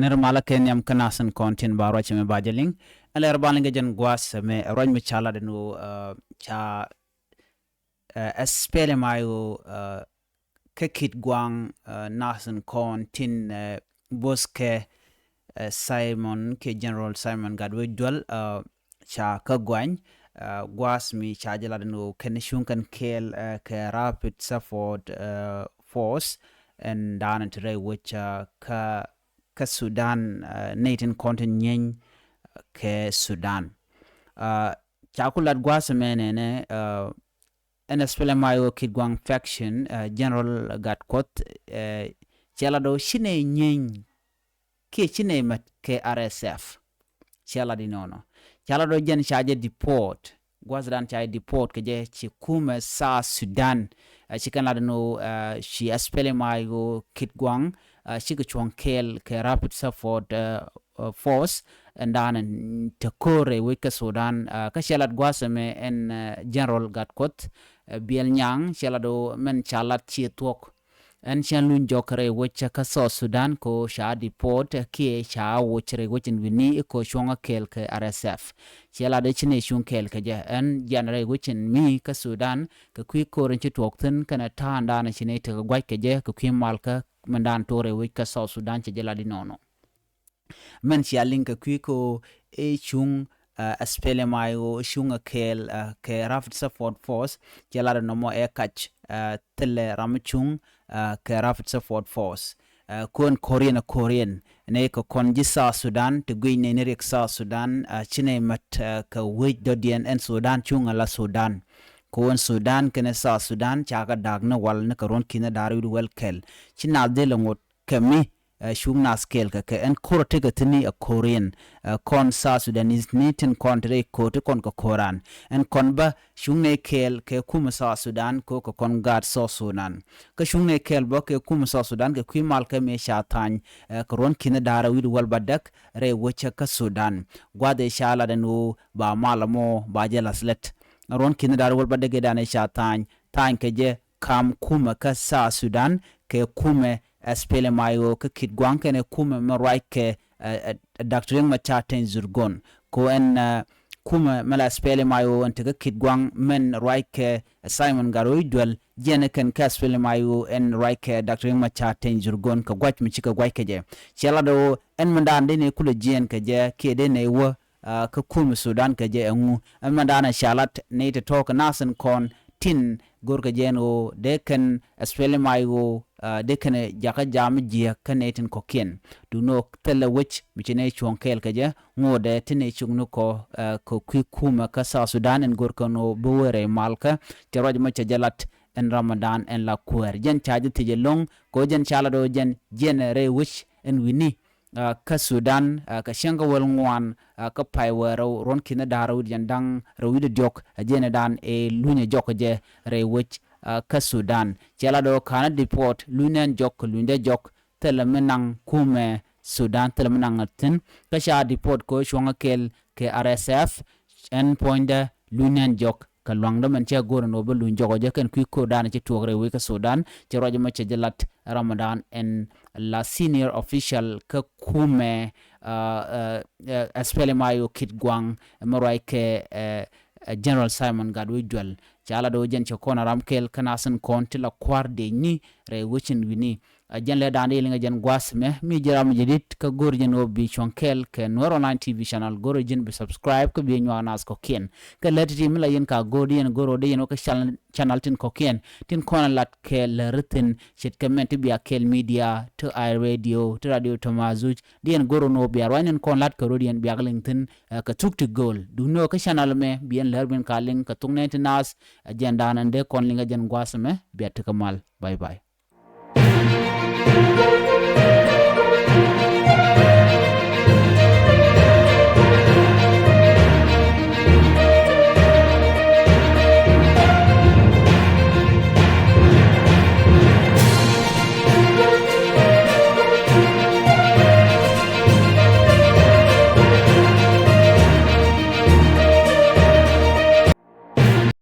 nirmala kenyam kanasan kontin baro cheme bajaling ale erbalinga jen gwas me roj me chala denu cha SPLM IO ke kitgwang nasan kontin boske Simon ke General Simon Gadwe Dwell cha ka gɔany gwas mi cha jala denu kenishun kan kɛɛl ke rapid support force and down today which ka Sudan natin kontin nyeng ke Sudan chakulat gwas menene SPLM IO kitgwang faction General Gatkot chala do shine nyeng ke chine mat ke RSF chala di nono chala do jen chaje deport gwazdan chai deport ke je chikume sa Sudan chikan la no shi SPLM IO kitgwang shika chong kɛɛl ke rapid support force and dan te kore wika Sudan ka shalat gwasame en General Gatkot biel nyang shalado men chalat chi tok en shalun jokre which ka so Sudan ko sha deport ke sha wochre wichin wini ko shonga kɛɛl ke RSF shalade chine shun kɛɛl ke je en janre wichin mi ka Sudan ka kwi koren chi tok tin kana ta ndana chine te gwai ke je ka kwi malka mandan tore wika so Sudan che jeladi nono men shaling ka kwi ko e chung SPLM IO shunga kɛɛl ke rapid support force jelada nomo e kach tele ramchung ke rapid support force kon Korean ne ko konji sa Sudan te gwi ne ne sa Sudan chine mat ka wej dodien en Sudan chunga la Sudan kon Sudan kene sa Sudan chaga dagna wal ne karon kina daru wel kel china de longot kemi shung nas kel ka en korote ga tini a Korean kon sa Sudanese nitin kontre ko te kon ko koran en kon ba shung ne kel ke kuma sa Sudan ko kon gad so Sudan ka shung ne kel ba ke kuma sa Sudan ke kwi mal ka me shatan karon kina daru wel badak re wocha ka Sudan gwade shala da no ba malamo ba jelaslet ron kina dar wol badege dane shatan tan ke je kam kuma ka sa Sudan ke kuma SPLM IO ke kitgwang kene kuma marai ke Dr. Machaten Zurgon ko en kuma mala SPLM IO ente ke kitgwang men rai ke Simon Garoy Dwell jene ken ka SPLM IO en rai ke Dr. Machaten Zurgon ka gwach mi chika gwai ke je chela do en mandande ne kula jen ke je ke de ne wo ka kuma Sudan ka je engu amandana shalat ne te talk nasan kon tin gorka jeno de kan SPLM IO de kan jaka jam jia kanetin kokien do no tele which michine chon kel ka je ngode tine chugnu ko ko kuma ka sa Sudan en gorka no buwere malka te roj ma jalat en Ramadan en la kuer jen chaje tije long ko jen chala do jen re which en wini ka Sudan ka shenga wel ngwan ka paiwero ron kina daru jandang rawide jok jene dan e lunya jok je re which ka Sudan chala do kana deport lunyan jok lunde jok telamenang kume Sudan telamenang tin ka sha deport ko shonga kel ke RSF en poinda lunyan jok ka lwangda man che goro no be lun jogo je ken kwi ko dana che togre we ka Sudan che roje ma che jelat Ramadan en la senior official ka kume SPLM IO kitgwang morai ke General Simon Gadwe Dwell chala do jen che kona ramkel kanasan konti la kwarde ni re wichin wini jen le dande linga jen gwasme mi jaram jedit ka gor jen obi chonkel ke nuer online TV channel gor jen be subscribe ko bi nywanas ko ken ka letiti mi la yen ka godi yen goro de yen ko channel tin ko ken tin kona lat ke le ritin chit comment bi akel media to I radio to radio to mazuj de yen goro no bi arwan kon lat ka rodi yen bi agling tin ka tuk to goal du no ka channel me bi yen lerbin ka ling ka tung nas agenda nande kon linga jen gwasme bi atakamal bye bye.